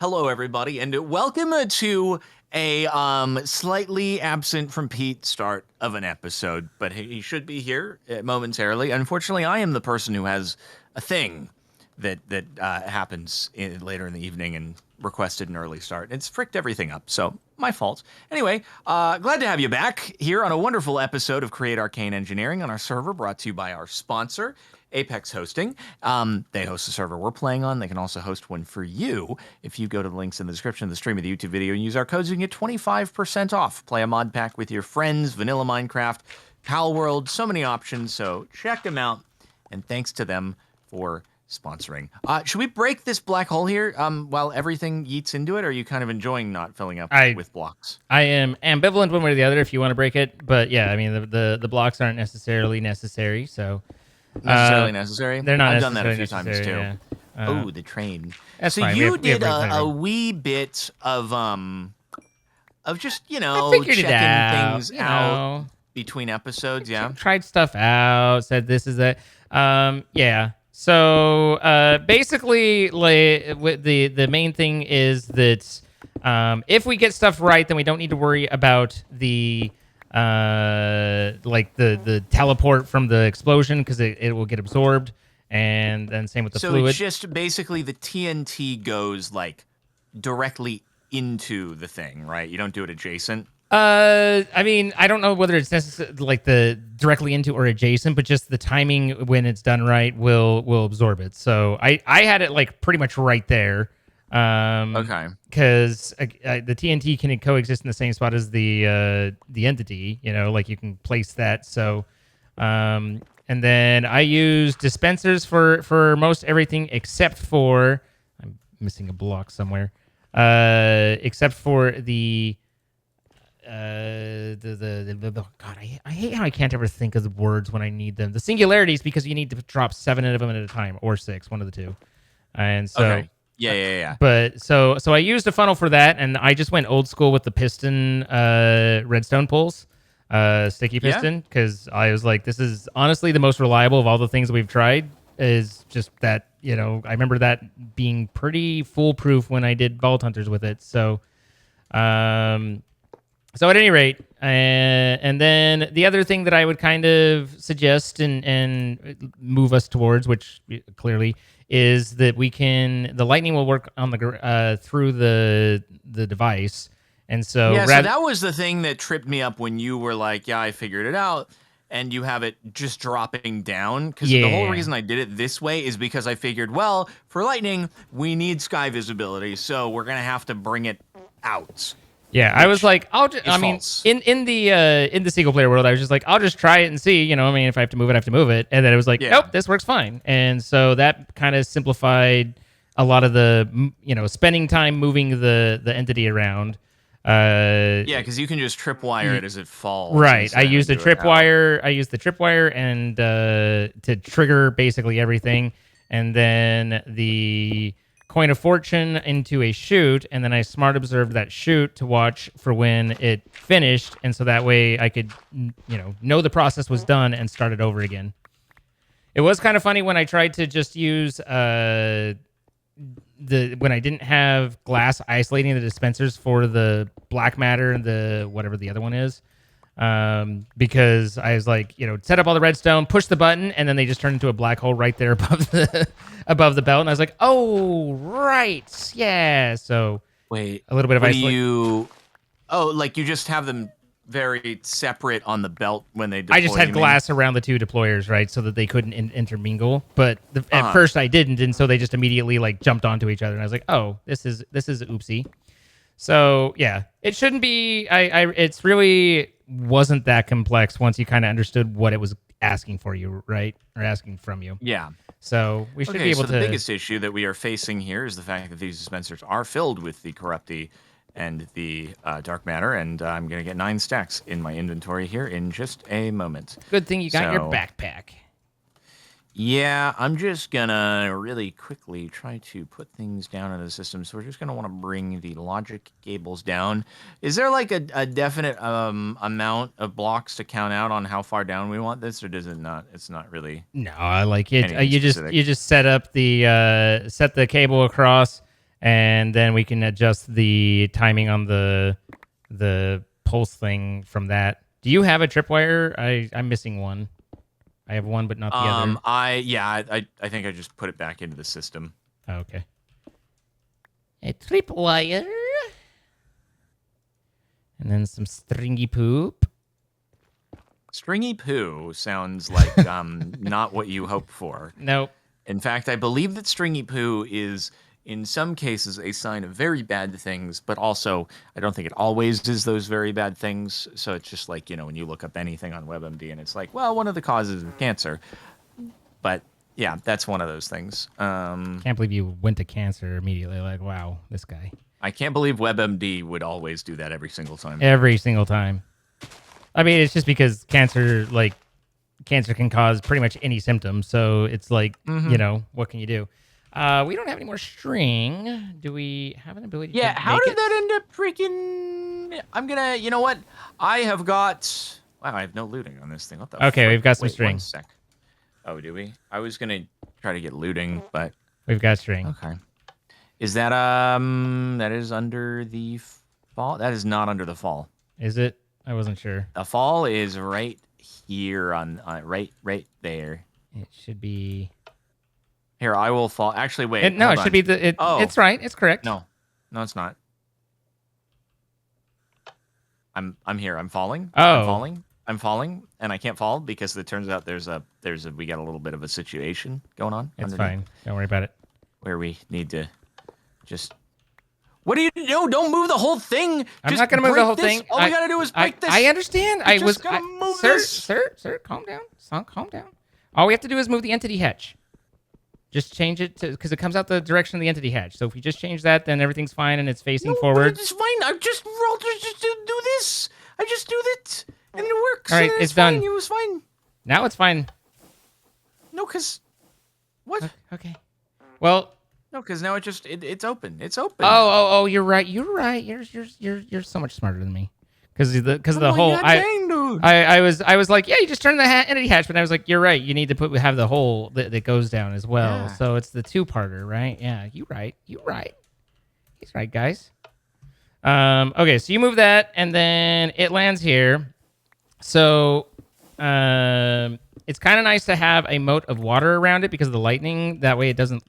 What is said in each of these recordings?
Hello, everybody, and welcome to a slightly absent from Pete start of an episode, but he should be here momentarily. Unfortunately, I am the person who has a thing that happens later in the evening and requested an early start. It's fricked everything up, so my fault. Anyway, glad to have you back here on a wonderful episode of Create Arcane Engineering on our server, brought to you by our sponsor, Apex Hosting. They host the server we're playing on. They can also host one for you. If you go to the links in the description of the stream of the YouTube video and use our codes, you can get 25% off. Play a mod pack with your friends, vanilla Minecraft, Pal World, so many options. So check them out, and thanks to them for sponsoring. Should we break this black hole here while everything yeets into it, or are you kind of enjoying not filling up with blocks? I am ambivalent one way or the other if you want to break it, but yeah, I mean the blocks aren't necessarily necessary, so necessary. They're not. I've done that a few times too. Yeah. Oh, the train. That's so fine. you did a wee bit of just I figured checking things out between episodes. Yeah, tried stuff out. Said this is it. Yeah. So basically, the main thing is that if we get stuff right, then we don't need to worry about the the teleport from the explosion, because it will get absorbed, and then same with the fluid. So it's just basically the TNT goes like directly into the thing, right? You don't do it adjacent. I mean, I don't know whether it's necessary, like the directly into or adjacent, but just the timing when it's done right will absorb it. So I had it like pretty much right there. Okay. Because the TNT can coexist in the same spot as the entity. Like you can place that. So, and then I use dispensers for most everything except for, I'm missing a block somewhere. Except for the God, I hate how I can't ever think of the words when I need them. The singularities, because you need to drop 7 of them at a time, or 6, one of the two. And so. Okay. Yeah. But so I used a funnel for that, and I just went old school with the piston redstone pulls, sticky piston, because I was like, this is honestly the most reliable of all the things that we've tried. Is just that, I remember that being pretty foolproof when I did Vault Hunters with it. So, so at any rate, and then the other thing that I would kind of suggest and move us towards, which clearly is that the lightning will work on the through the device, and so so that was the thing that tripped me up when you were like, "Yeah, I figured it out," and you have it just dropping down. Because the whole reason I did it this way is because I figured, well, for lightning, we need sky visibility, so we're gonna have to bring it out. Yeah, I was like, in the single player world, I was just like, I'll just try it and see, if I have to move it, I have to move it. And then it was like, nope, this works fine. And so that kind of simplified a lot of the, spending time moving the entity around. Because you can just tripwire it as it falls. Right. I used the tripwire and to trigger basically everything. And then the coin of fortune into a chute, and then I smart observed that chute to watch for when it finished, and so that way I could know the process was done and start it over again. It was kind of funny when I tried to just use when I didn't have glass isolating the dispensers for the black matter and the whatever the other one is, because I was like, set up all the redstone, push the button, and then they just turn into a black hole right there above the belt. And I was like, oh, right. Yeah. So wait, a little bit of isolation. Like you just have them very separate on the belt when they deploy. I just had glass around the two deployers, right, so that they couldn't intermingle. But at first I didn't, and so they just immediately like jumped onto each other. And I was like, oh, this is oopsie. So yeah, it shouldn't be. It's really wasn't that complex once you kind of understood what it was asking for you, right, or asking from you. Yeah. So we should be able to. The biggest issue that we are facing here is the fact that these dispensers are filled with the corrupty and the dark matter, and I'm gonna get 9 stacks in my inventory here in just a moment. Good thing you got your backpack. Yeah, I'm just gonna really quickly try to put things down in the system. So we're just gonna want to bring the logic cables down. Is there like a definite amount of blocks to count out on how far down we want this, or does it not? It's not really. No, I like it. You just set up the set the cable across, and then we can adjust the timing on the pulse thing from that. Do you have a tripwire? I'm missing one. I have one, but not the other. I think I just put it back into the system. Oh, okay. A tripwire. And then some stringy poop. Stringy poo sounds like not what you hope for. Nope. In fact, I believe that stringy poo is, in some cases, a sign of very bad things, but also I don't think it always is those very bad things. So it's just like, when you look up anything on WebMD and it's like, well, one of the causes of cancer. But yeah, that's one of those things. Can't believe you went to cancer immediately. Like, wow, this guy. I can't believe WebMD would always do that every single time. Every single time. I mean, it's just because cancer can cause pretty much any symptom. So it's like, what can you do? We don't have any more string. Do we have an ability to how make did it? that end up freaking... I'm gonna... You know what? I have got... Wow, I have no looting on this thing. What the Okay, frick? we've got some Wait, string. 1 sec. Oh, do we? I was gonna try to get looting, but... We've got string. Okay. Is that, that is under the fall? That is not under the fall. Is it? I wasn't sure. The fall is right here on right there. It should be... Here, I will fall. Actually, wait. No, hold it on. should be the... It's right. It's correct. No, it's not. I'm here. I'm falling. Oh. I'm falling, and I can't fall because it turns out we got a little bit of a situation going on. It's underneath fine. Don't worry about it. Where we need to just... What do you do? Don't move the whole thing. I'm Just not going to move the break whole this. thing. All we got to do is break this. I understand. I just gotta move this. Sir, calm down. Calm down. All we have to do is move the entity hatch. Just change it to... Because it comes out the direction of the entity hatch. So if we just change that, then everything's fine and it's facing forward. It's fine. I just rolled. Just do this. I just do that, and it works. All right, and it's done. Fine. It was fine. Now it's fine. No, because... What? Okay. Well... No, because now it's open. It's open. Oh, you're right. You're so much smarter than me. Because of the whole... Dude. I was like, yeah, you just turn the entity hatch, but I was like, you're right. You need to have the hole that goes down as well. Yeah. So it's the two-parter, right? Yeah, you right. He's right, guys. Okay, so you move that, and then it lands here. So it's kind of nice to have a moat of water around it because of the lightning. That way it doesn't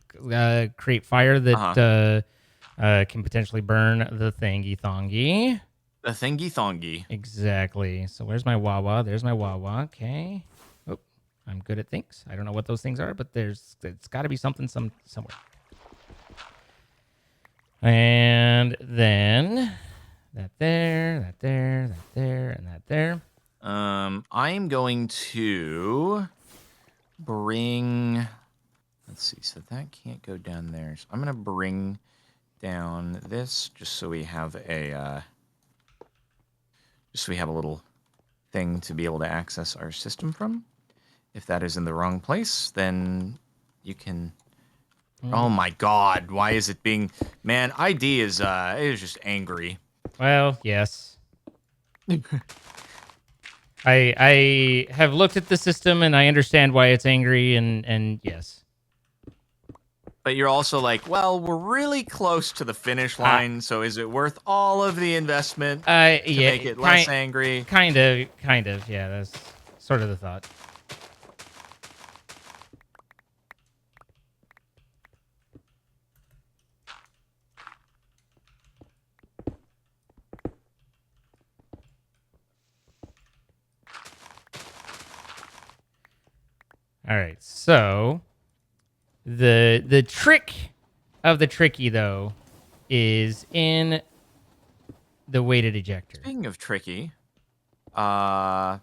create fire that can potentially burn the thingy-thongy. The thingy-thongy. Exactly. So where's my Wawa? There's my Wawa. Okay. Oh, I'm good at things. I don't know what those things are, but it's got to be something somewhere. And then that there, and that there. I'm going to bring... Let's see. So that can't go down there. So I'm going to bring down this just so we have a... Just so we have a little thing to be able to access our system from. If that is in the wrong place, then you can... Oh my god, why is it being... Man, ID is just angry. Well, yes. I have looked at the system and I understand why it's angry and yes. But you're also like, well, we're really close to the finish line, so is it worth all of the investment to make it less angry? Kind of, yeah, that's sort of the thought. All right, so the trick of the tricky though is in the weighted ejector. Speaking of tricky, we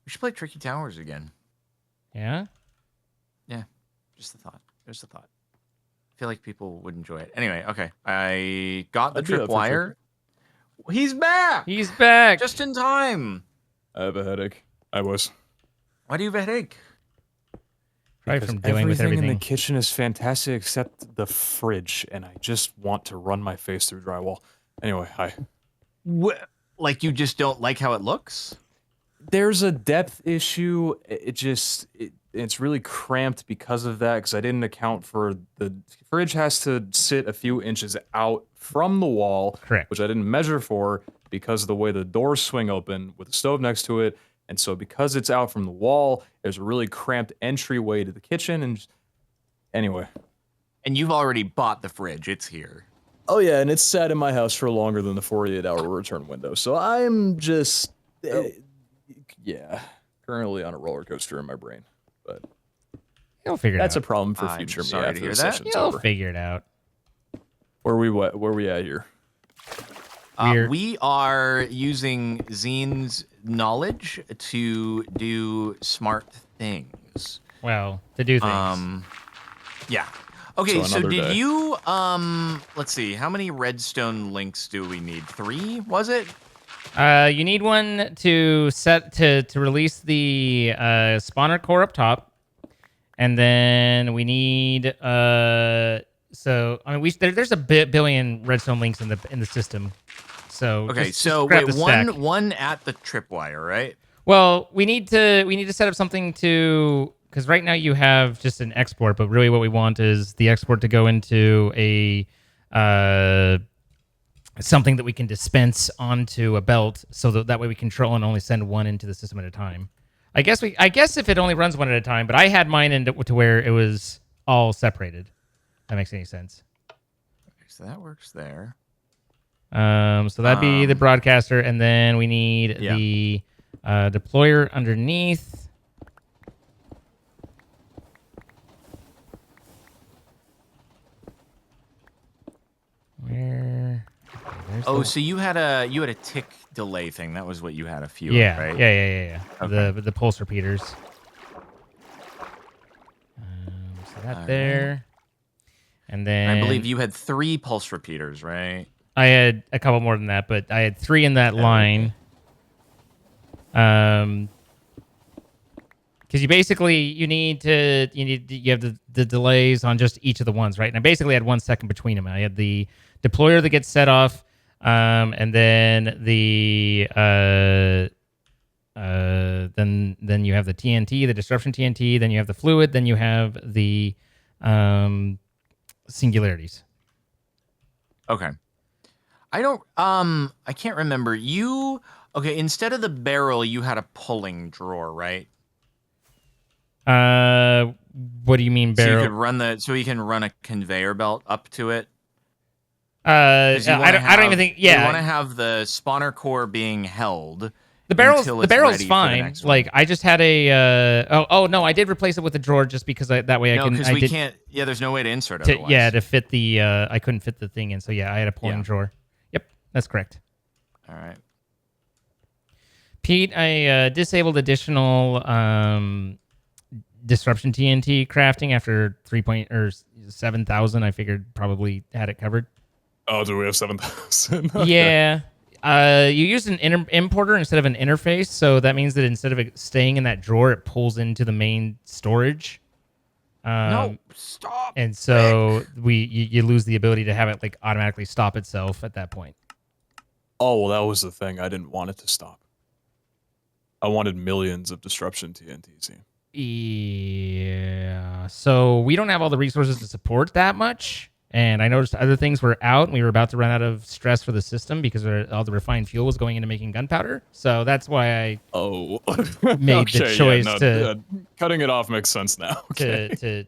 should play Tricky Towers again. Yeah? Yeah, just a thought. There's a thought. I feel like people would enjoy it. Anyway, okay. I got the tripwire. He's back! He's back! Just in time. I have a headache. I was. Why do you have a headache? Probably Because from dealing with everything in everything. the kitchen is fantastic except the fridge, and I just want to run my face through drywall. Anyway, hi. Like you just don't like how it looks? There's a depth issue. it's really cramped because of that, because I didn't account for the fridge has to sit a few inches out from the wall, Correct. which I didn't measure for because of the way the doors swing open with the stove next to it. And so because it's out from the wall, there's a really cramped entryway to the kitchen. And anyway. And you've already bought the fridge. It's here. Oh yeah, and it's sat in my house for longer than the 48-hour return window. So I'm just, yeah, currently on a roller coaster in my brain. But You'll figure it out. that's a problem for I'm future me sorry to after hear the that. session's You'll over. figure it out. Where we at here? We are using Zine's knowledge to do smart things. Well, to do things. Yeah. Okay, so another did day. you let's see, how many redstone links do we need? 3, was it? You need one to set to release the spawner core up top, and then we need so I mean there's a billion redstone links in the system. So Okay, just so grab wait, the stack. one at the tripwire, right? Well, we need to set up something to, because right now you have just an export, but really what we want is the export to go into a something that we can dispense onto a belt, so that way we control and only send one into the system at a time. I guess if it only runs one at a time, but I had mine into to where it was all separated. If that makes any sense. Okay, so that works there. So that'd be the broadcaster, and then we need Yeah. the deployer underneath. Where? Okay, Oh, so you had a tick delay thing. That was what you had a few of, yeah, right? yeah. Okay. The pulse repeaters. So that Alright. there, and then I believe you had 3 pulse repeaters, right? I had a couple more than that, but I had 3 in that line. Because you have the delays on just each of the ones, right? And I basically had 1 second between them. I had the deployer that gets set off, and then the then you have the TNT, the disruption TNT, then you have the fluid, then you have the singularities. Okay. I can't remember. Okay, instead of the barrel, you had a pulling drawer, right? What do you mean barrel? So you can run a conveyor belt up to it. I don't even think. Yeah, you want to have the spawner core being held. The barrel's until it's ready for the fine. next one. Like I just had a oh no, I did replace it with a drawer just because that way can't. Yeah, there's no way to insert otherwise. to fit the I couldn't fit the thing in, so yeah, I had a pulling drawer. Yep, that's correct. All right. Pete, I disabled additional disruption TNT crafting after 7,000. I figured probably had it covered. Oh, do we have 7,000? Yeah. You used an importer instead of an interface, so that means that instead of it staying in that drawer, it pulls into the main storage. No, stop. And so you lose the ability to have it like automatically stop itself at that point. Oh, well, that was the thing. I didn't want it to stop. I wanted millions of disruption TNTs. Yeah. So we don't have all the resources to support that much. And I noticed other things were out, and we were about to run out of stress for the system because all the refined fuel was going into making gunpowder. So that's why I made the choice to cutting it off makes sense now. Okay. to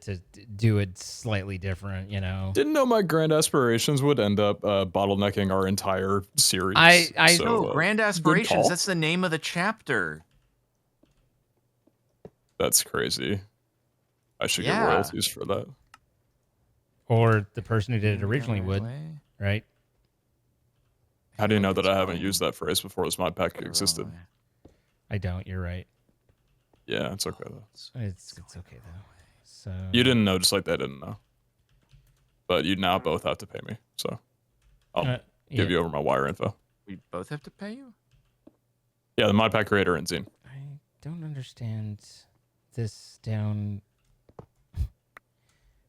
do it slightly different, you know. Didn't know my grand aspirations would end up bottlenecking our entire series. Grand aspirations. That's the name of the chapter. That's crazy. I should get royalties for that. Or the person who did it originally would, right? How do you know that I haven't used that phrase before this mod pack existed? I don't. You're right. Yeah, it's okay though. It's okay though. So you didn't know, just like they didn't know. But you now both have to pay me, so I'll give you over my wire info. We both have to pay you? Yeah, the mod pack creator and Zine. I don't understand this down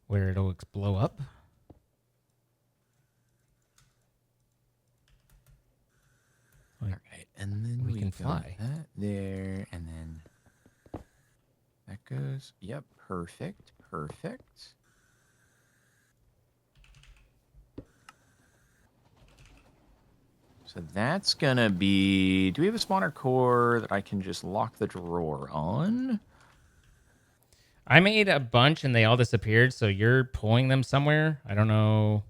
where it'll blow up. All right, and then we can fly that there, and then that goes. Yep, perfect, perfect. So that's gonna be. Do we have a spawner core that I can just lock the drawer on? I made a bunch and they all disappeared. So you're pulling them somewhere. I don't know.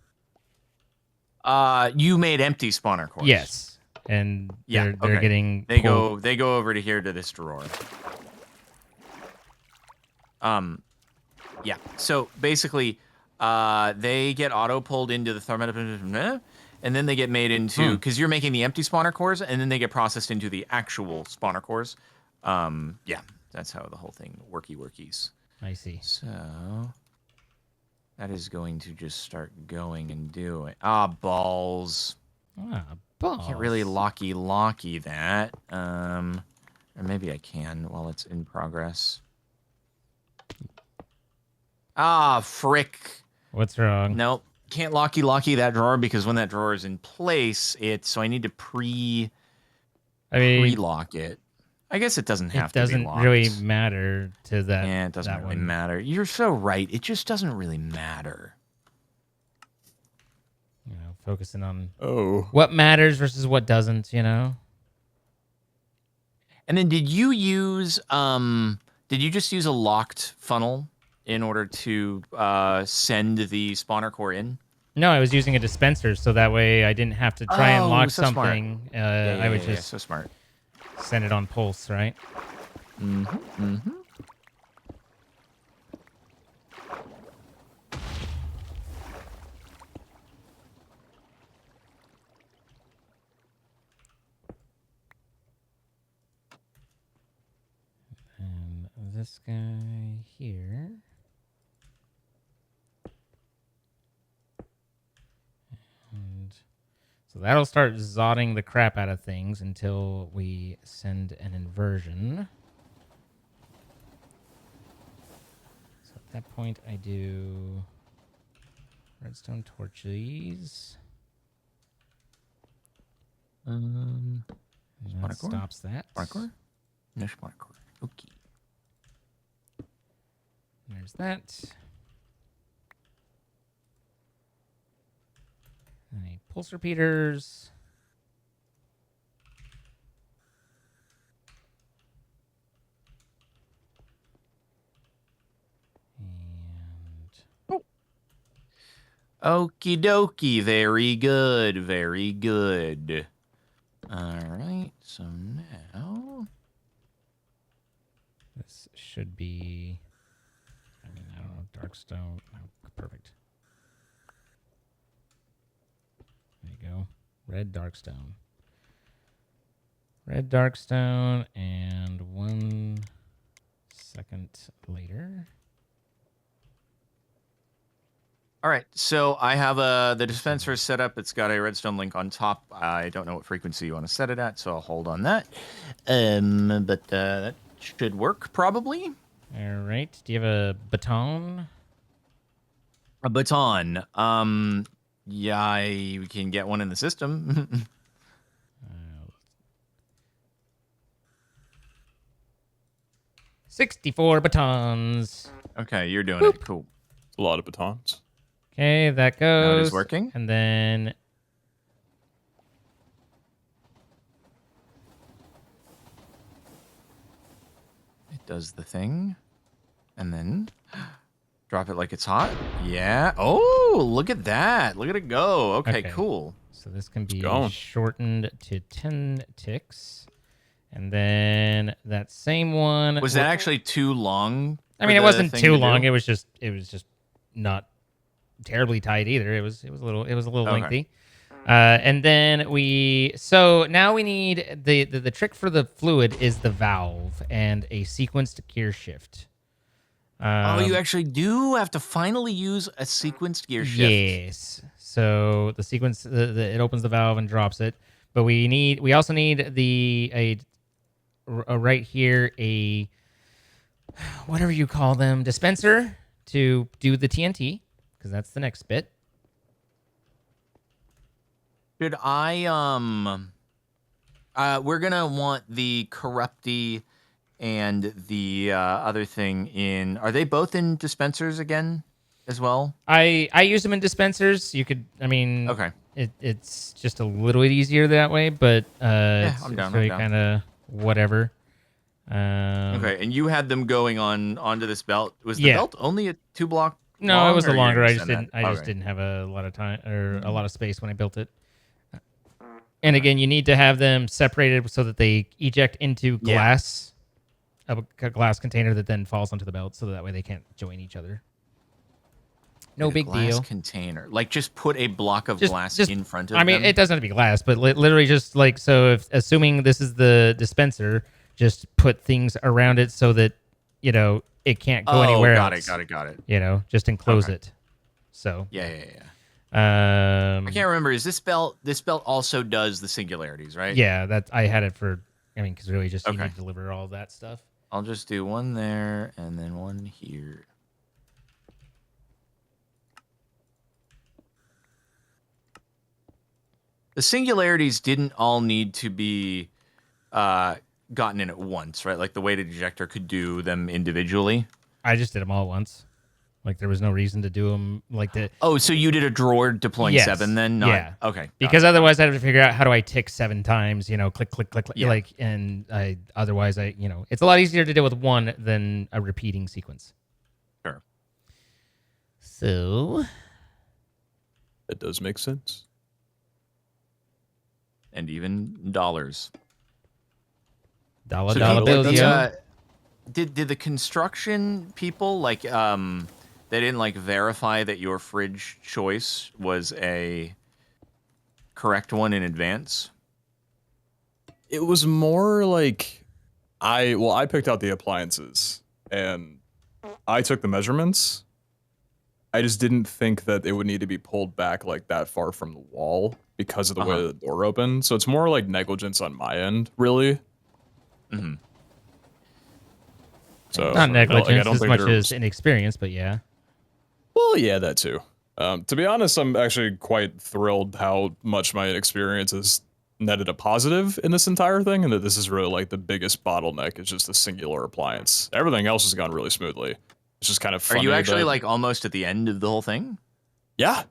You made empty spawner cores. Yes, and Yeah. they're Okay. getting They pulled. go over to here to this drawer. Yeah. So basically, they get auto pulled into the thermal, and then they get made into because you're making the empty spawner cores, and then they get processed into the actual spawner cores. Yeah, that's how the whole thing workies. I see. So that is going to just start going and doing. Ah, balls. Ah, balls. Can't really locky that. Or maybe I can while it's in progress. Ah, frick. What's wrong? Nope. Can't locky that drawer because when that drawer is in place, so I need to pre-lock it. I guess it doesn't have to be doesn't locked. really matter to that. Yeah, it doesn't that really one. matter. You're so right. It just doesn't really matter. You know, focusing on what matters versus what doesn't. You know. And then did you just use a locked funnel in order to send the spawner core in? No, I was using a dispenser, so that way I didn't have to try and lock so smart. something. I would just so smart. send it on pulse, right? Mm-hmm. And this guy here. And so that'll start zodding the crap out of things until we send an inversion. So at that point, I do redstone torches. And that stops that. Spawner core? No spawner core. Okay. There's that. And a pulse repeaters. And Okie dokie. Very good. Very good. All right. So now this should be, I mean, I don't know, darkstone. Oh, perfect. There you go. Red darkstone. Red darkstone, and 1 second later. All right, so I have the dispenser set up. It's got a redstone link on top. I don't know what frequency you want to set it at, so I'll hold on that. But that should work probably. All right. Do you have a baton? A baton. Yeah, we can get one in the system. 64 batons. Okay, you're doing it. Cool. A lot of batons. Okay, that goes. Now it is working. And then it does the thing. And then drop it like it's hot. Yeah. Oh, look at that. Look at it go. Okay. Cool. So this can be shortened to 10 ticks. And then that same one. Was that actually too long? I mean, it wasn't too long. It was just not terribly tight either. It was a little lengthy. And then now we need the trick for the fluid is the valve and a sequenced gear shift. You actually do have to finally use a sequenced gear shift. Yes. So the sequence it opens the valve and drops it, but we also need right here a whatever you call them dispenser to do the TNT because that's the next bit. Should I we're gonna want the corrupty and the other thing in, are they both in dispensers again as well? I use them in dispensers. You could, I mean, Okay. it's just a little bit easier that way, but Yeah, it's, I'm it's down. really kind of whatever. Okay, and you had them going onto this belt. Was the Yeah. belt only a 2-block No, it long, was a or you're longer. gonna I just extend that? didn't. I just Okay. didn't have a lot of time or a lot of space when I built it. And again, you need to have them separated so that they eject into glass, a glass container that then falls onto the belt, so that way they can't join each other. No Wait, a big glass deal. container. Like, just put a block of glass in front of them? I mean, it doesn't have to be glass, but literally just like, so if, assuming this is the dispenser, just put things around it so that, you know, it can't go anywhere else. Got it. You know, just enclose it. So. Yeah. I I can't remember. Is this belt also does the singularities, right? Yeah, that I had it for. I mean, because really, just you Okay. need to deliver all that stuff. I'll just do one there and then one here. The singularities didn't all need to be gotten in at once, right? Like the weighted ejector could do them individually. I just did them all at once. Like there was no reason to do them like that. Oh, so you did a drawer deploying 7 then? Yeah. Okay. Because otherwise, I'd have to figure out how do I tick 7 times. You know, click, click, click, click. Yeah. Like, and otherwise, you know, it's a lot easier to deal with one than a repeating sequence. Sure. So That does make sense. And even dollars. dollar So dollar bills, yeah. Did the construction people they didn't like verify that your fridge choice was a correct one in advance? It was more like I picked out the appliances and I took the measurements. I just didn't think that it would need to be pulled back like that far from the wall because of the way the door opened. So it's more like negligence on my end, really. Mm-hmm. So Not negligence I don't as think much there as was- inexperience, but yeah. Well, yeah, that too. To be honest, I'm actually quite thrilled how much my experience has netted a positive in this entire thing, and that this is really like the biggest bottleneck is just a singular appliance. Everything else has gone really smoothly. It's just kind of Are funny. you actually that, like almost at the end of the whole thing? Yeah.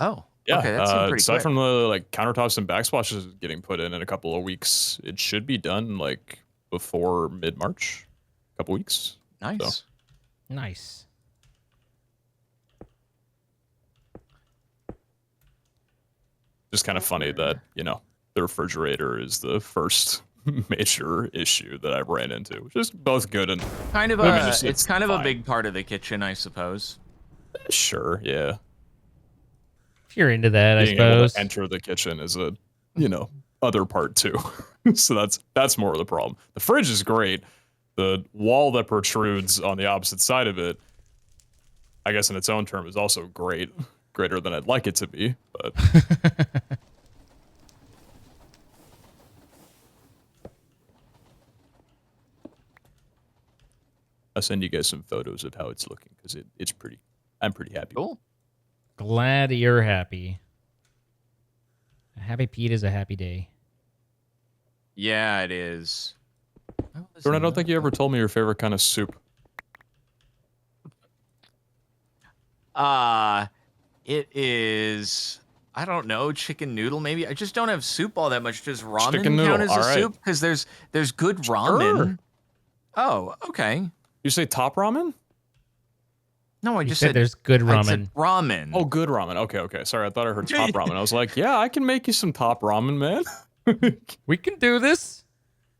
Oh, Yeah. okay, that seemed pretty aside quick. from the like countertops and backsplashes getting put in a couple of weeks, it should be done like before mid-March. A couple weeks. Nice. So. Nice. Just kind of funny that, you know, the refrigerator is the first major issue that I ran into, which is both good and Kind of it's kind of a fine. big part of the kitchen, I suppose. Sure, yeah. If you're into that, Being I able suppose. to enter the kitchen is a, you know, other part too. So that's more of the problem. The fridge is great. The wall that protrudes on the opposite side of it, I guess in its own term, is also great. Greater than I'd like it to be, but I'll send you guys some photos of how it's looking because it's pretty. I'm pretty happy. Cool. Glad you're happy. A happy Pete is a happy day. Yeah, it is. Jordan, I don't think you ever told me your favorite kind of soup. It is, I don't know, chicken noodle maybe. I just don't have soup all that much. Does ramen Chicken noodle, count as a alright. soup? Because there's good ramen. Sure. Oh, okay. You say top ramen? No, I You just said there's good I ramen. said ramen. Oh, good ramen. Okay. Sorry, I thought I heard top ramen. I was like, yeah, I can make you some top ramen, man. We can do this.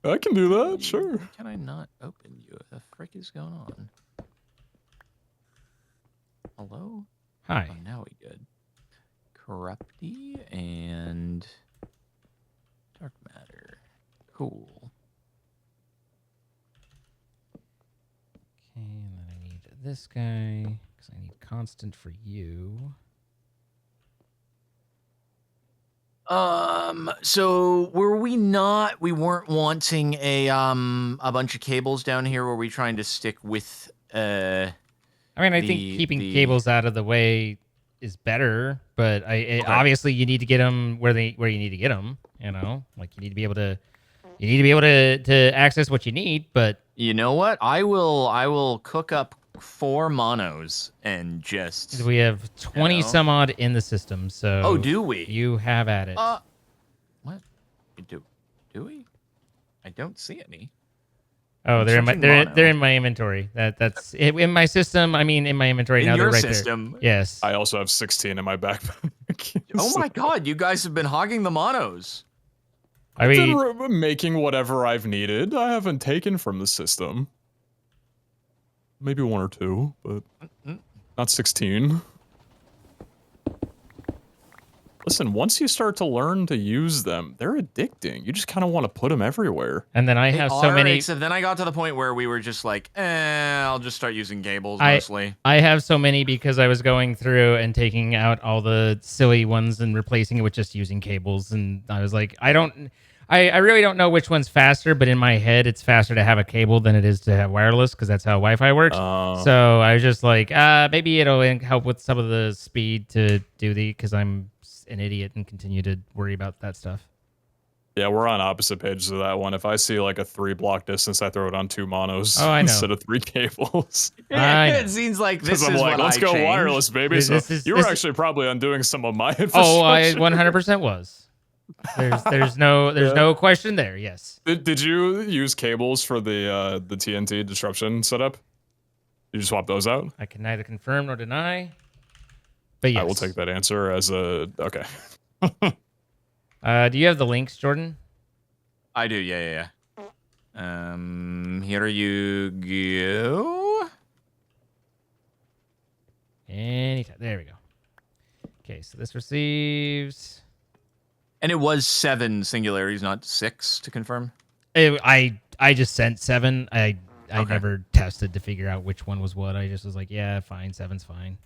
I can do that, sure. Why can I not open you? What the frick is going on? Hello? Hi. Oh, now we good. Corrupty and dark matter. Cool. Okay, and then I need this guy because I need constant for you. So we weren't wanting a bunch of cables down here? Were we trying to stick with I mean, I think keeping cables out of the way is better, but obviously you need to get them where you need to get them. You know, like you need to be able to access what you need. But You know what? I will cook up 4 monos and just. We have 20 some odd in the system, so. Oh, do we? You have at it. What? Do we? I don't see any. Oh, I'm they're searching they're in my inventory. That's it, in my system. I mean, in my inventory In now. your They're right system. there. Yes. I also have 16 in my backpack. Oh my god, you guys have been hogging the monos. I've been making whatever I've needed. I haven't taken from the system. Maybe 1 or 2, but not 16. Listen, once you start to learn to use them, they're addicting. You just kind of want to put them everywhere. And then I have so many. Except then I got to the point where we were just like, I'll just start using cables mostly. I have so many because I was going through and taking out all the silly ones and replacing it with just using cables. And I was like, I really don't know which one's faster, but in my head, it's faster to have a cable than it is to have wireless because that's how Wi-Fi works. So I was just like, maybe it'll help with some of the speed to do because I'm an idiot and continue to worry about that stuff. Yeah, we're on opposite pages of that one. If I see like a 3-block distance, I throw it on 2 monos instead of 3 cables. It seems like this is like, what let's go changed. wireless, baby. You were actually probably undoing some of my infrastructure. Oh, I 100% was. There's no question there. Yes. Did you use cables for the TNT disruption setup? Did you swap those out? I can neither confirm nor deny. But yes. I will take that answer as a okay. Do you have the links, Jordan? I do. Yeah. Here you go. Anytime. There we go. Okay, so this receives. And it was 7 singularities, not 6, to confirm. I just sent 7. I never tested to figure out which one was what. I just was like, yeah, fine, 7's fine.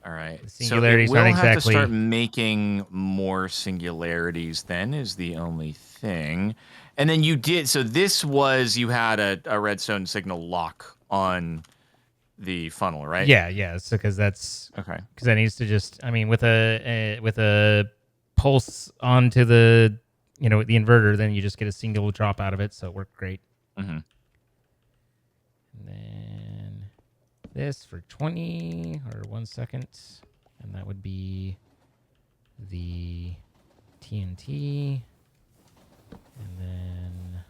All right. Singularities so we'll not have exactly. to start making more singularities. Then is the only thing. And then you did. So this was you had a redstone signal lock on the funnel, right? Yeah. So because that's okay. Because that needs to just. I mean, with a pulse onto the the inverter, then you just get a single drop out of it. So it worked great. Mm-hmm. And then this for 20 or 1 second, and that would be the TNT, and then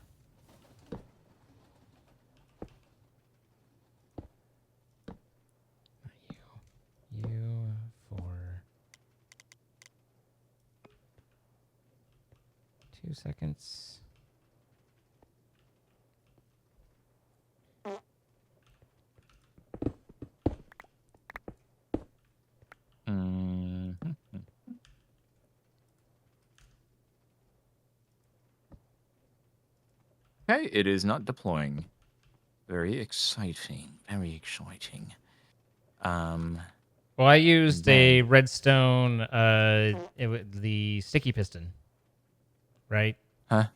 you for 2 seconds. Okay, it is not deploying. Very exciting. Very exciting. Well, I used a redstone, the sticky piston, right? Huh?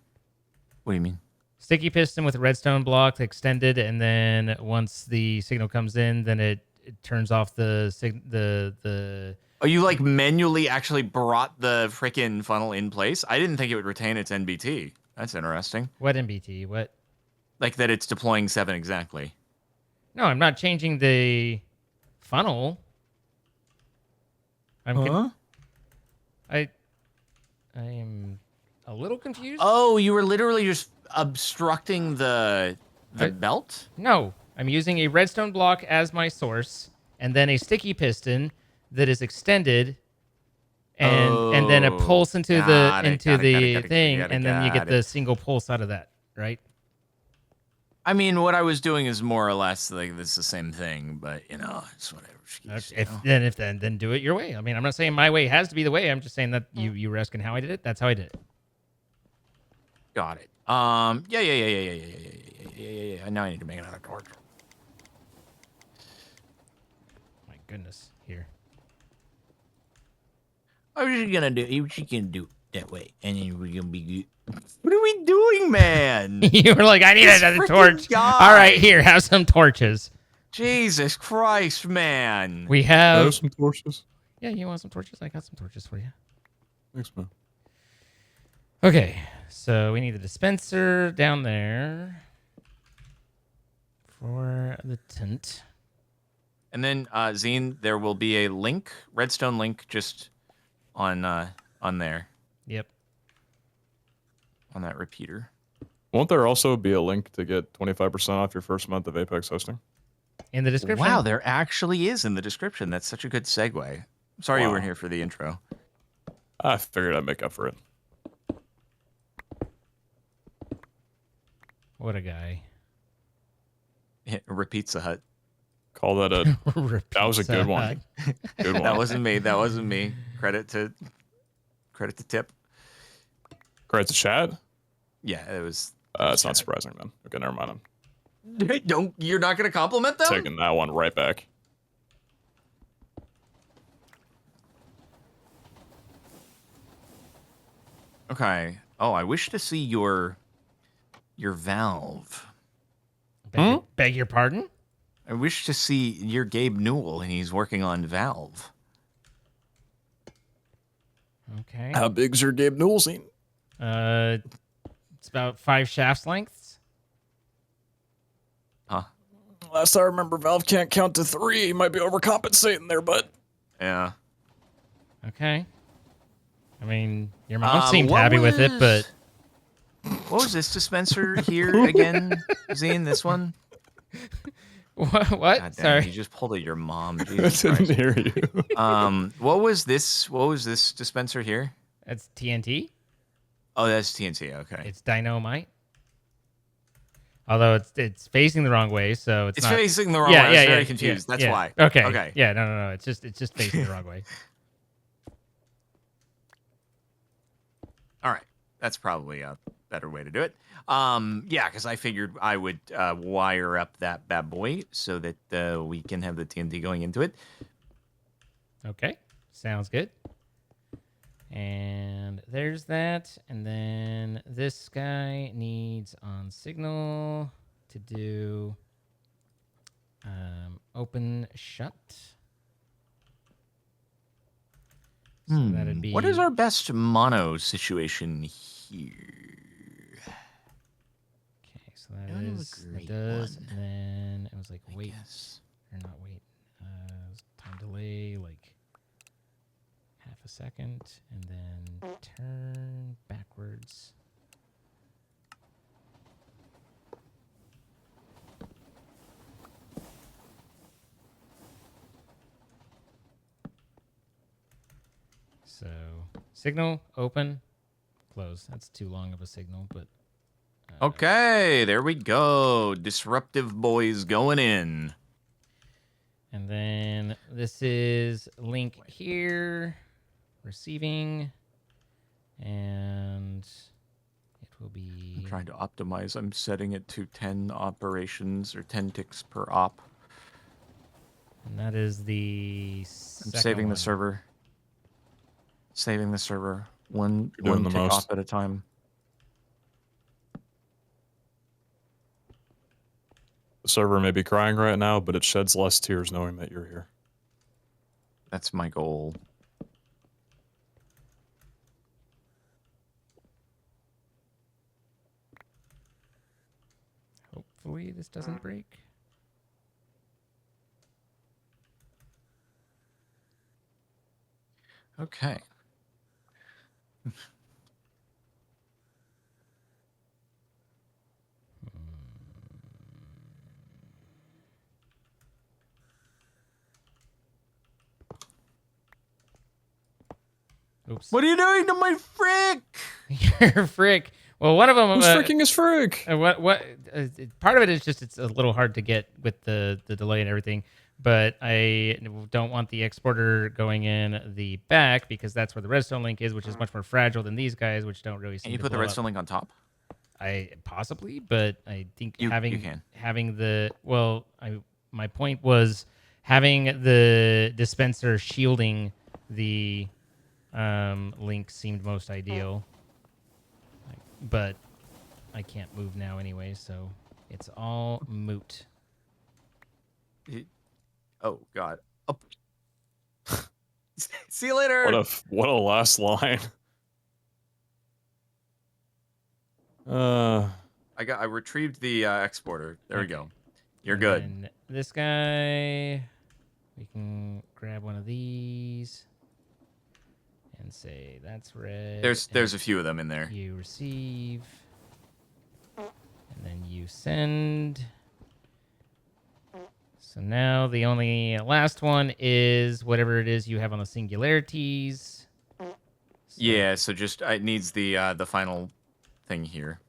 What do you mean? Sticky piston with a redstone block extended, and then once the signal comes in, then it turns off the. Oh, you like manually actually brought the frickin' funnel in place? I didn't think it would retain its NBT. That's interesting. What NBT? What? Like that it's deploying 7 exactly. No, I'm not changing the funnel. I am a little confused. Oh, you were literally just obstructing the belt? No, I'm using a redstone block as my source, and then a sticky piston that is extended, and then a pulse into the thing, and then you get the single pulse out of that, right? I mean, what I was doing is more or less like this is the same thing, but it's whatever. Then do it your way. I mean, I'm not saying my way has to be the way. I'm just saying that you were asking how I did it. That's how I did it. Got it. Yeah. Now I need to make another torch. My goodness, here. I was just gonna do. You just gonna do it that way, and then we're gonna be good. What are we doing, man? You were like, I need another torch. Guy. All right, here, have some torches. Jesus Christ, man. We have some torches. Yeah, you want some torches? I got some torches for you. Thanks, man. Okay, so we need the dispenser down there. for the tent. And then, Zine, there will be a link, redstone link, just on there, Yep. on that repeater. Won't there also be a link to get 25% off your first month of Apex hosting? In the description. Wow, there actually is in the description. That's such a good segue. Sorry you weren't here for the intro. I figured I'd make up for it. What a guy. Repeats the hut. Call that a... that was a good one. Good one. That wasn't me. That wasn't me. Credit to Tip. Credit to chat? Yeah, it was. It's not surprising, then. Okay, never mind. You're not going to compliment them? Taking that one right back. Okay. Oh, I wish to see your valve. Beg your pardon? I wish to see your Gabe Newell, and he's working on Valve. Okay. How big's your Gabe Newell scene? It's about 5 shafts lengths. Huh? Last I remember, Valve can't count to 3. You might be overcompensating there, bud. Yeah. Okay. I mean, your mom seemed happy with it, but... What was this dispenser here again, Zine? This one? What? God damn, Sorry. you just pulled at your mom. I Jesus didn't Christ. hear you. What was this? What was this dispenser here? That's TNT. Oh, that's TNT. Okay. It's dynamite. Although it's facing the wrong way, so it's not... facing the wrong way. I was very confused. Yeah, That's why. Okay. Okay. Yeah, no. It's just facing the wrong way. All right. That's probably a better way to do it. Yeah, because I figured I would wire up that bad boy so that we can have the TNT going into it. Okay. Sounds good. And there's that. And then this guy needs on signal to do open shut. So that'd be... What is our best mono situation here? Okay, so that does, and then it was like wait, or not wait, time delay, like half a second, and then turn backwards. So signal, open, close. That's too long of a signal, but... Okay, there we go. Disruptive boys going in. And then this is link here, receiving, and it will be... I'm trying to optimize. I'm setting it to 10 operations or 10 ticks per op. And that is the I'm saving the server. Saving the server. One tick op at a time. The server may be crying right now, but it sheds less tears knowing that you're here. That's my goal. Hopefully this doesn't break. Okay. Oops. What are you doing to my frick? Your frick. Well, one of them... Who's fricking his frick? Part of it is just it's a little hard to get with the delay and everything, but I don't want the exporter going in the back because that's where the redstone link is, which is much more fragile than these guys, which don't really seem Can you to put the blow redstone up. link on top? I possibly, but I think You having can. My point was having the dispenser shielding the link seemed most ideal, but I can't move now anyway, so it's all moot. Oh God. Oh. See you later. What a last line. I retrieved the exporter. There we go. You're And good. then this guy, we can grab one of these and say that's red. There's a few of them in there. You receive, and then you send. So now the only last one is whatever it is you have on the singularities. So, Yeah, so just it needs the final thing here.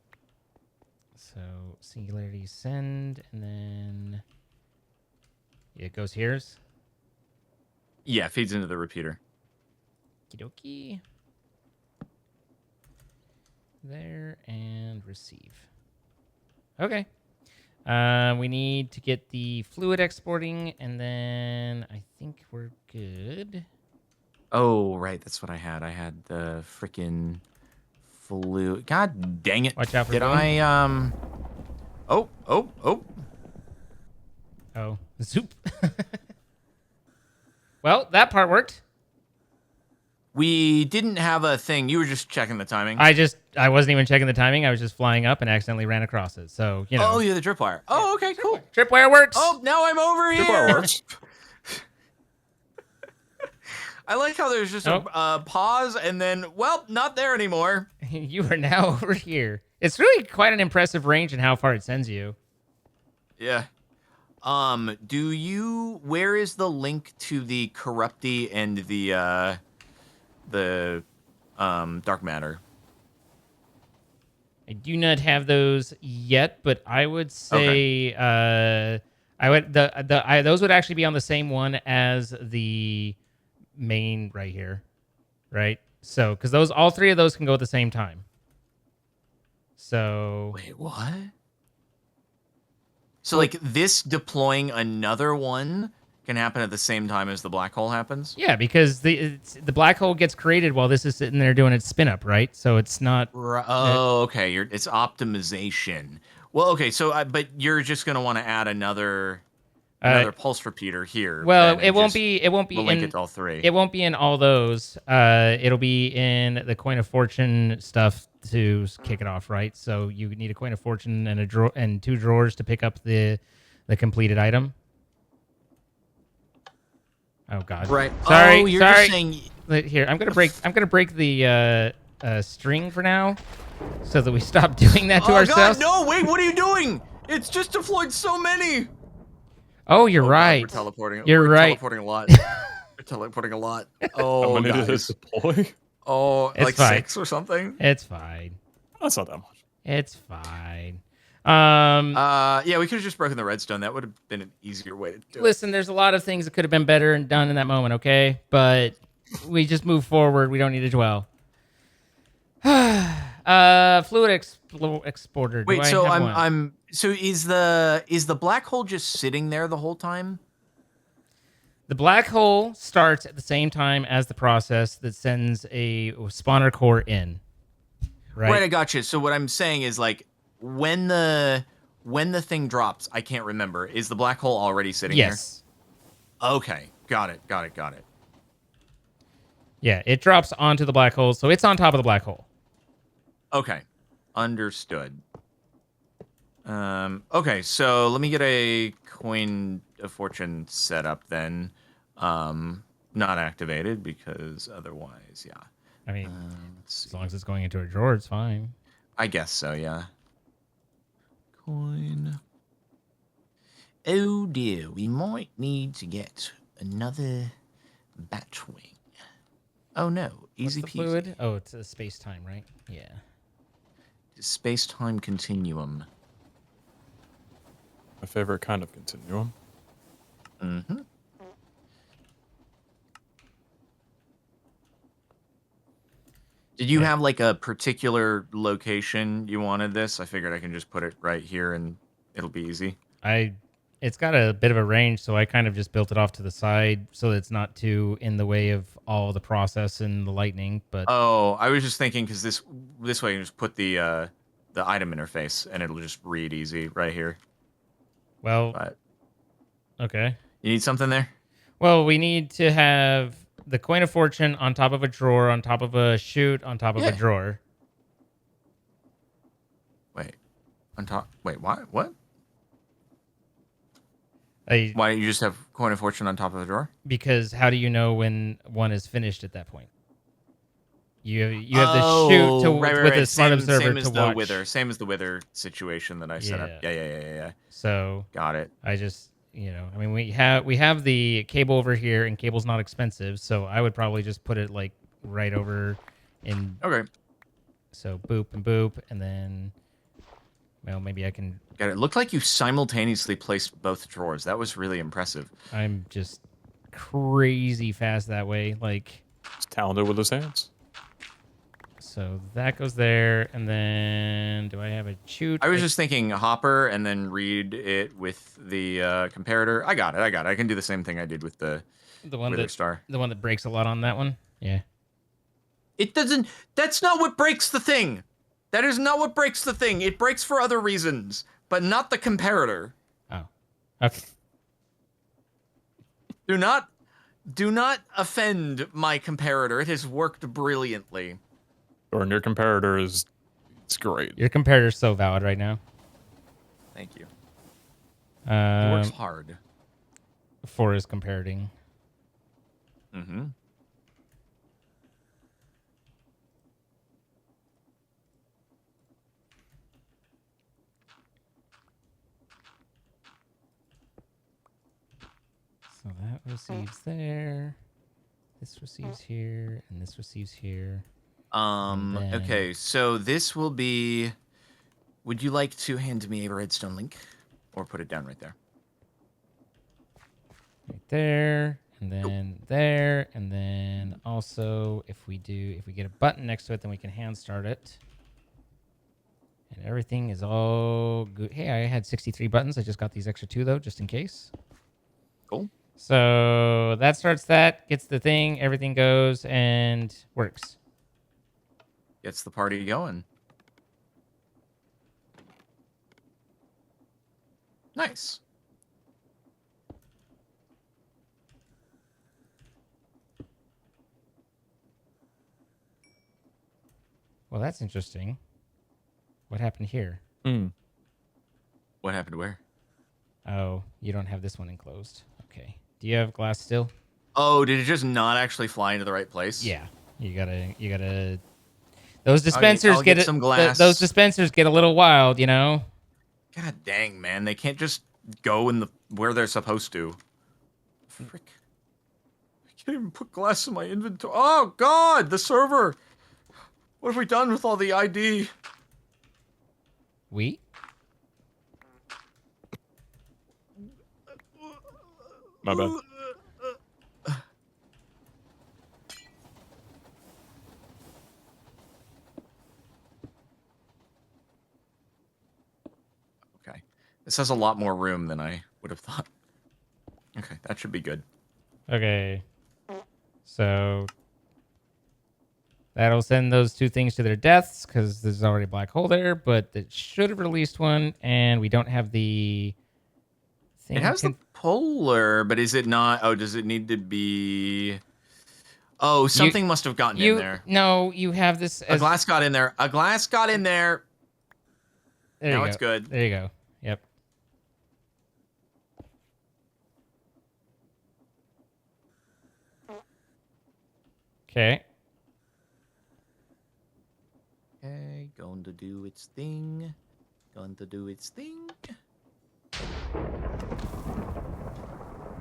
So singularity send, and then it goes here's. Yeah, feeds into the repeater. Okie dokie. There and receive. Okay. We need to get the fluid exporting, and then I think we're good. Oh, right, that's what I had. I had the freaking fluid. God dang it! Watch out for Did boom. I Oh. Oh, zoop. Well, that part worked. We didn't have a thing. You were just checking the timing. I wasn't even checking the timing. I was just flying up and accidentally ran across it. So, you know. Oh, yeah, the tripwire. Oh, okay, cool. Tripwire works. Oh, now I'm over here. Tripwire works. I like how there's just Nope. a pause and then, well, not there anymore. You are now over here. It's really quite an impressive range in how far it sends you. Yeah. Where is the link to the corrupty and the dark matter? I do not have those yet, but I would say those would actually be on the same one as the main right here, right? So because all three of those can go at the same time. So Wait, what? So like this deploying another one can happen at the same time as the black hole happens? yeah, because the black hole gets created while this is sitting there doing its spin up, right? So it's not. Oh, okay. It's optimization. Well, okay. So, but you're just gonna want to add another pulse repeater here. Well, then, it won't just be. It won't be link in. it to all three. It won't be in all those. It'll be in the coin of fortune stuff to kick it off, right? So you need a coin of fortune and a drawer and 2 drawers to pick up the completed item. Oh God! Right. Sorry. Oh, you're sorry. just saying. Here, I'm gonna break the string for now, so that we stop doing that to ourselves. God, no! Wait, what are you doing? It's just deployed so many. Oh, you're God, right. we're teleporting. You're we're right. Teleporting a lot. We're teleporting a lot. Oh, How many did guys. it deploy? Oh, It's like fine. 6 or something. It's fine. That's not that much. It's fine. Yeah, we could have just broken the redstone. That would have been an easier way to do it. Listen, there's a lot of things that could have been better and done in that moment, okay? But we just move forward. We don't need to dwell. Fluid exporter. Do Wait, I so have one? so is the black hole just sitting there the whole time? The black hole starts at the same time as the process that sends a spawner core in. Right, I got you. So what I'm saying is like when the thing drops, I can't remember. Is the black hole already sitting yes. there? Okay. Got it. Yeah, it drops onto the black hole, so it's on top of the black hole. Okay. Understood. Okay, so let me get a coin of fortune set up then. Not activated because otherwise, yeah. I mean, Let's see. as long as it's going into a drawer, it's fine. I guess so, yeah. Coin. Oh dear, we might need to get another batwing. Oh no, easy What's the peasy. fluid? Oh, it's a space-time, right? Yeah. Space-time continuum. My favorite kind of continuum. Mm-hmm. Did you have like a particular location you wanted this? I figured I can just put it right here and it'll be easy. It's got a bit of a range, so I kind of just built it off to the side so that it's not too in the way of all the process and the lightning. But Oh, I was just thinking because this way you can just put the item interface and it'll just read easy right here. well, But okay. you need something there? Well, we need to have the coin of fortune on top of a drawer, on top of a chute, on top of a drawer. Wait. On top. Wait, what? What? Why don't you just have Coin of Fortune on top of the drawer? Because how do you know when one is finished at that point? You have to shoot to right, with right. a smart observer Same as to the watch. wither. Same as the wither situation that I set up. Yeah. Yeah. So Got it. I just, I mean, we have the cable over here, and cable's not expensive, so I would probably just put it like right over in. Okay. So boop and boop, and then, well, maybe I can. Got it. It looked like you simultaneously placed both drawers. That was really impressive. I'm just crazy fast that way, like. He's talented with his hands. So that goes there, and then do I have a shoot? I was just thinking hopper and then read it with the comparator. I got it. I can do the same thing I did with the one wither star. The one that breaks a lot on that one. Yeah. It doesn't. That's not what breaks the thing. That is not what breaks the thing. It breaks for other reasons, but not the comparator. Oh. Okay. Do not offend my comparator. It has worked brilliantly. Or your comparator it's great. Your comparator's so valid right now. Thank you. He works hard. For his comparating. Mm-hmm. So that receives there. This receives here, and this receives here. Okay, so this will be... Would you like to hand me a redstone link? Or put it down right there? Right there, and then there, and then also if we get a button next to it, then we can hand start it. And everything is all good. Hey, I had 63 buttons. I just got these extra 2 though, just in case. Cool. So that starts that, gets the thing, everything goes and works. Gets the party going. Nice. Well, that's interesting. What happened here? What happened where? Oh, you don't have this one enclosed. Okay. Do you have glass still? Oh, did it just not actually fly into the right place? Yeah. You gotta. Those dispensers I'll get some glass. Those dispensers get a little wild, you know. God dang, man! They can't just go in where they're supposed to. Frick! I can't even put glass in my inventory. Oh God, the server! What have we done with all the ID? We? My bad. Okay. This has a lot more room than I would have thought. Okay, that should be good. Okay. So that'll send those 2 things to their deaths because there's already a black hole there, but it should have released one, and we don't have the thing. It has the polar, but is it not? Oh, does it need to be? Oh, something must have gotten in there. No, you have this. A glass got in there. A glass got in there. There now you go. It's good. There you go. Yep. Okay. Okay, going to do its thing. Going to do its thing.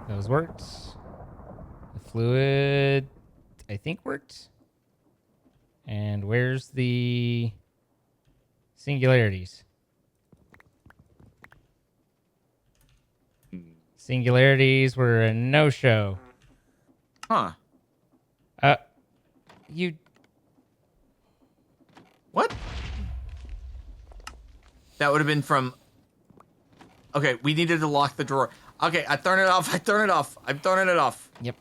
Those worked. The fluid, I think, worked. And where's the singularities? Singularities were a no-show. Huh. You... What? That would have been from... Okay, we needed to lock the drawer. Okay, I turned it off. I'm turning it off. Yep.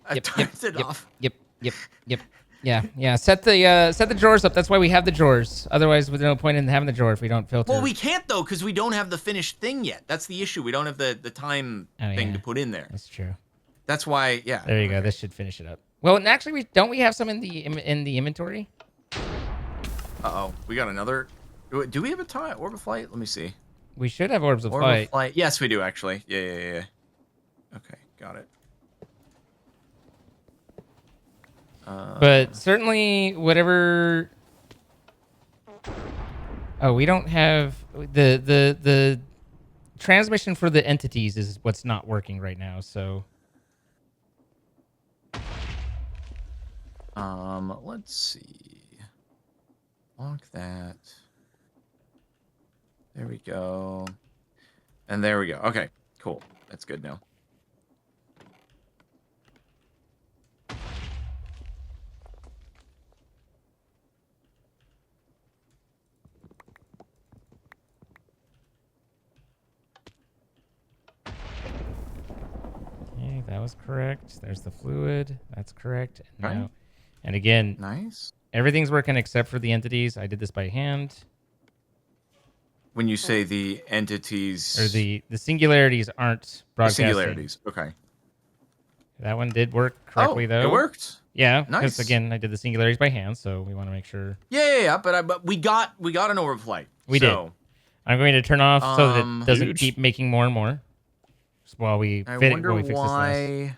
I turned it off. Yep. Yeah. Set the drawers up. That's why we have the drawers. Otherwise, there's no point in having the drawer if we don't filter. Well, we can't, though, because we don't have the finished thing yet. That's the issue. We don't have the time thing to put in there. That's true. That's why, yeah. There you go. This should finish it up. Well, and actually, don't we have some in the inventory? Uh-oh. We got another... Do we have a time orbital flight? Let me see. We should have orbs of Orb flight. of flight. Yes, we do actually. Yeah. Okay, got it. But certainly, whatever. Oh, we don't have the transmission for the entities is what's not working right now. So let's see. Lock that. There we go. And there we go. Okay, cool. That's good now. okay, that was correct. There's the fluid. That's correct. And Okay. now, and again, Nice. everything's working except for the entities. I did this by hand. When you say the entities... Or the singularities aren't broadcasting. The singularities, okay. That one did work correctly, though. It worked. Yeah, because Nice. again, I did the singularities by hand, so we want to make sure. Yeah. But we got an orb of flight. We did. I'm going to turn off so that it doesn't huge. keep making more and more. Just while we I fit wonder while we fix this mess. why.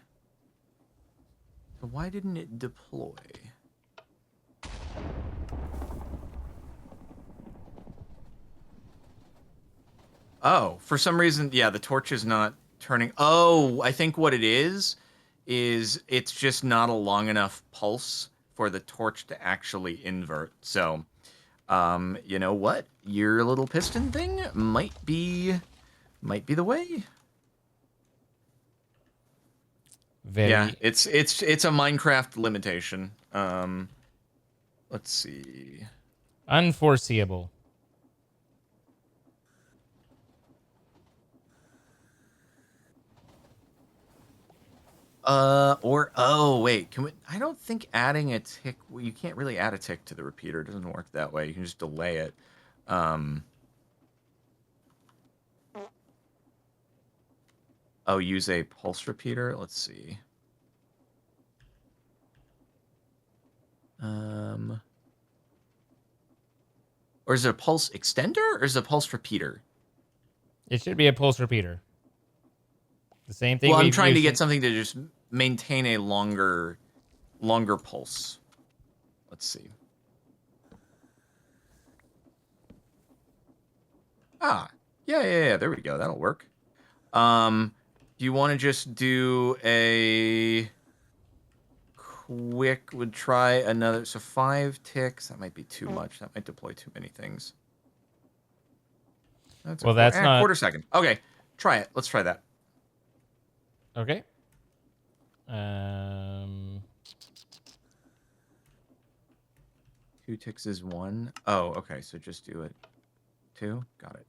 So why didn't it deploy? Oh, for some reason, yeah, the torch is not turning. Oh, I think what it is it's just not a long enough pulse for the torch to actually invert. So, you know what? Your little piston thing might be the way. Yeah, it's a Minecraft limitation. Let's see. Unforeseeable. Oh wait, can we? I don't think adding a tick. Well, you can't really add a tick to the repeater. It doesn't work that way. You can just delay it. Oh, use a pulse repeater. Let's see. Or is it a pulse extender or is it a pulse repeater? It should be a pulse repeater. The same thing. Well, I'm trying to get something to just maintain a longer pulse. Let's see. Ah, yeah. There we go. That'll work. Do you want to just do a quick? Would try another. So 5 ticks. That might be too much. That might deploy too many things. That's not quarter second. Okay, try it. Let's try that. Okay. 2 ticks is 1. Oh, okay. So just do it. 2. Got it.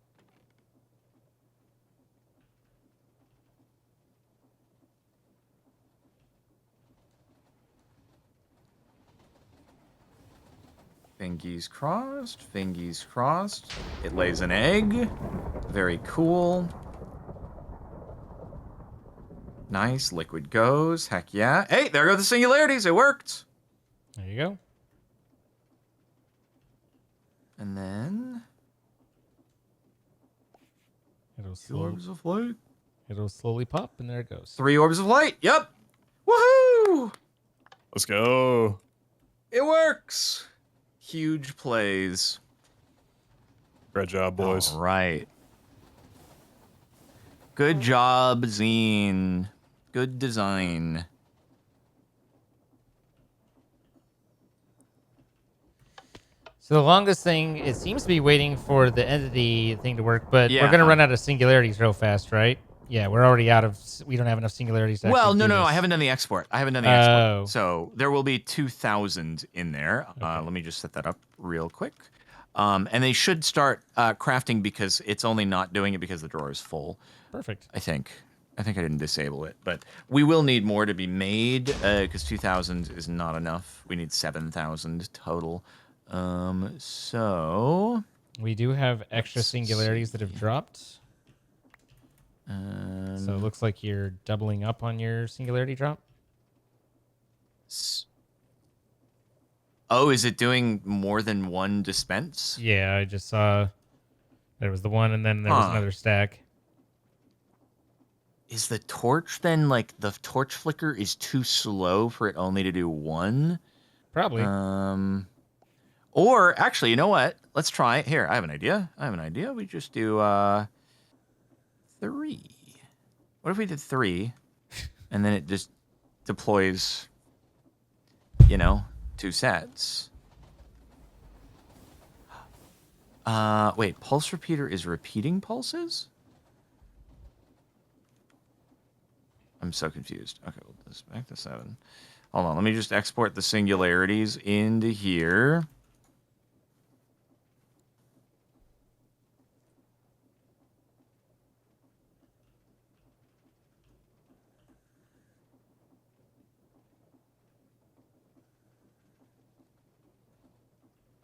Fingies crossed. Fingies crossed. It lays an egg. Very cool. Nice. Liquid goes. Heck yeah. Hey, there go the singularities. It worked. There you go. And then... It'll orbs of light. It'll slowly pop, and there it goes. 3 orbs of light. Yep. Woohoo! Let's go. It works. Huge plays. Great job, boys. All right. Good job, Zine. Good design. So the longest thing, it seems to be waiting for the entity thing to work, but Yeah. we're going to run out of singularities real fast, right? Yeah, we're already out of... We don't have enough singularities to Well, actually do no. this. I haven't done the export. Oh. So there will be 2,000 in there. Let me just set that up real quick. And they should start crafting because it's only not doing it because the drawer is full. Perfect. I think I didn't disable it, but we will need more to be made because 2,000 is not enough. We need 7,000 total. So We do have extra singularities that have dropped. So it looks like you're doubling up on your singularity drop. Oh, is it doing more than one dispense? Yeah, I just saw There was the one, and then there was another stack. Is the torch then, like, the torch flicker is too slow for it only to do one? Probably. Or, actually, you know what? Let's try it. Here, I have an idea. We just do 3. What if we did 3, and then it just deploys, 2 sets? Wait, pulse repeater is repeating pulses? I'm so confused. Okay, we'll just back to 7. Hold on, let me just export the singularities into here.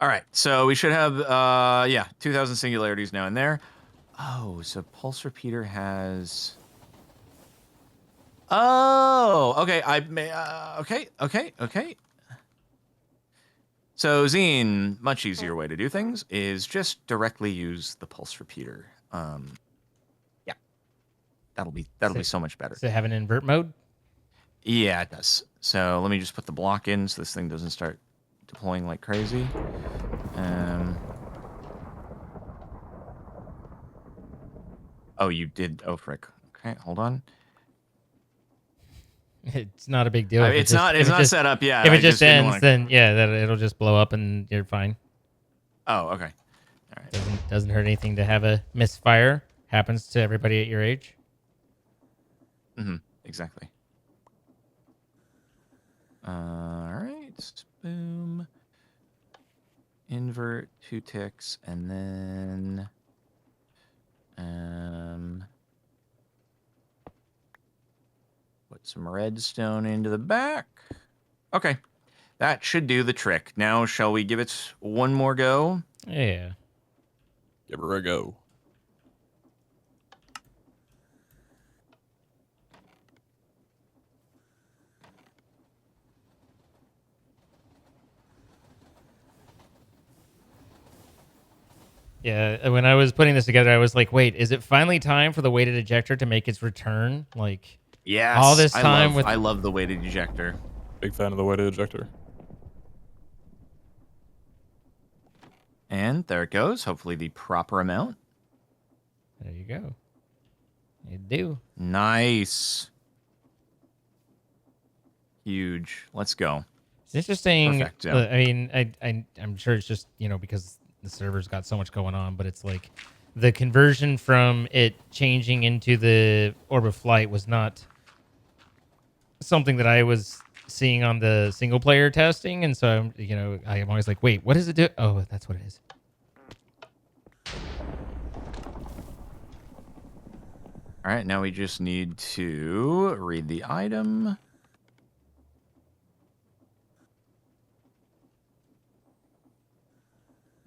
All right, so we should have, 2,000 singularities now in there. Oh, so pulse repeater has... Oh, okay. Okay. So Zine, much easier way to do things is just directly use the pulse repeater. Yeah, that'll be so much better. Does it have an invert mode? Yeah, it does. So let me just put the block in so this thing doesn't start deploying like crazy. Oh, you did. Oh, frick. Okay, hold on. It's not a big deal. It's not set up yet. If it just ends, then yeah, it'll just blow up and you're fine. Oh, okay. All right. Doesn't hurt anything to have a misfire. Happens to everybody at your age. Exactly. All right. Boom. Invert 2 ticks, and then put some redstone into the back. Okay. That should do the trick. Now, shall we give it one more go? Yeah. Give her a go. Yeah, when I was putting this together, I was like, wait, is it finally time for the weighted ejector to make its return? Like, yes, all this time I love the weighted ejector. Big fan of the weighted ejector. And there it goes. Hopefully the proper amount. There you go. You do. Nice. Huge. Let's go. It's interesting. Perfect, yeah. I mean, I'm sure it's just, because the server's got so much going on, but it's like the conversion from it changing into the Orb of Flight was not something that I was seeing on the single player testing. And so, I'm always like, wait, what does it do? Oh, that's what it is. All right, now we just need to read the item.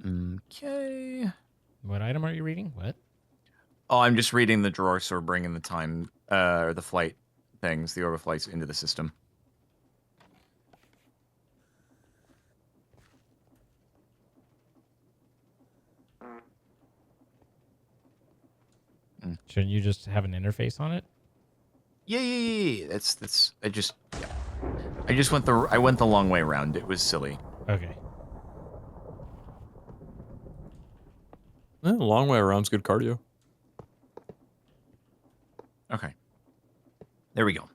Okay. What item are you reading? What? Oh, I'm just reading the drawer, so we're bringing the time, or the flight things, the orb of flights into the system. Shouldn't you just have an interface on it? Yeah. That's. I just went the long way around. It was silly. Okay. A long way around's good cardio. Okay. There we go.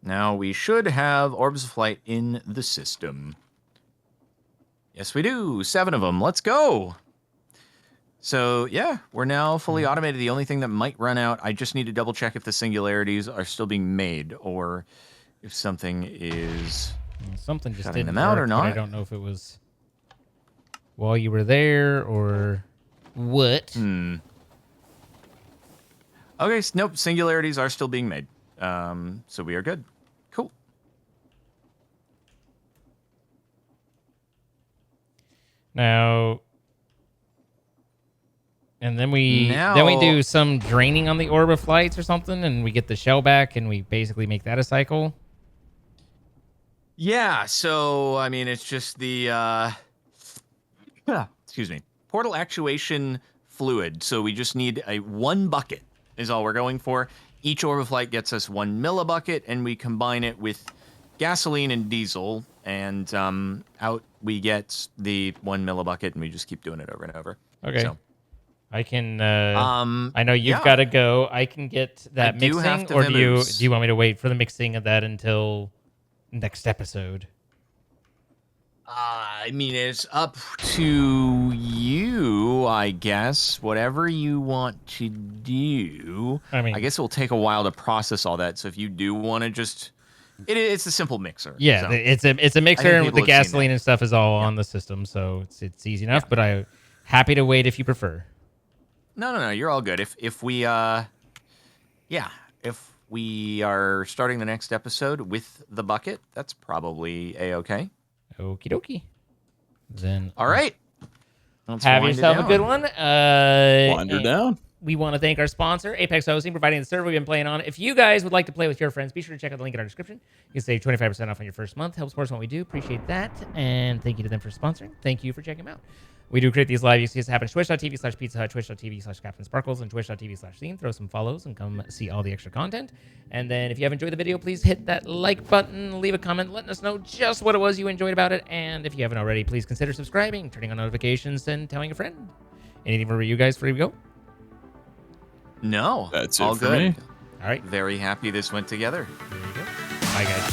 Now we should have orbs of flight in the system. Yes, we do. 7 of them. Let's go. So, yeah, we're now fully automated. The only thing that might run out, I just need to double check if the singularities are still being made or if something is something just shutting didn't them out work, or but not. I don't know if it was while you were there or what. Okay, nope, singularities are still being made. So we are good. Cool. Now, and then we do some draining on the orb of flights or something, and we get the shell back, and we basically make that a cycle. Yeah, so I mean, it's just the excuse me, portal actuation fluid. So we just need a 1 bucket is all we're going for. Each orb of light gets us 1 millibucket, and we combine it with gasoline and diesel, and out we get the 1 millibucket, and we just keep doing it over and over. Okay. So, I can. I know you've yeah. got to go. I can get that I do have mixing, to or do you vamoose. want me to wait for the mixing of that until next episode? I mean, it's up to you, I guess. Whatever you want to do. I mean, I guess it will take a while to process all that. So if you do want to just, it's a simple mixer. yeah, so. it's a mixer, and with the people have seen gasoline that. and stuff is all on the system, so it's easy enough. But I'm happy to wait if you prefer. No, you're all good. If we are starting the next episode with the bucket, that's probably a-okay. Okie dokie. Then All right. Let's have wind it yourself a down. good one. Wander and down. We want to thank our sponsor, Apex Hosting, providing the server we've been playing on. If you guys would like to play with your friends, be sure to check out the link in our description. You can save 25% off on your first month. Helps support what we do. Appreciate that. And thank you to them for sponsoring. Thank you for checking them out. We do create these live. You see us happen at twitch.tv/PeteZahHutt, twitch.tv/CaptainSparklez, and twitch.tv/Theme. Throw some follows and come see all the extra content. And then if you have enjoyed the video, please hit that like button, leave a comment, letting us know just what it was you enjoyed about it. And if you haven't already, please consider subscribing, turning on notifications, and telling a friend. Anything for you guys before we go? No. That's it all for good. me. All right. Very happy this went together. There you go. Bye, guys.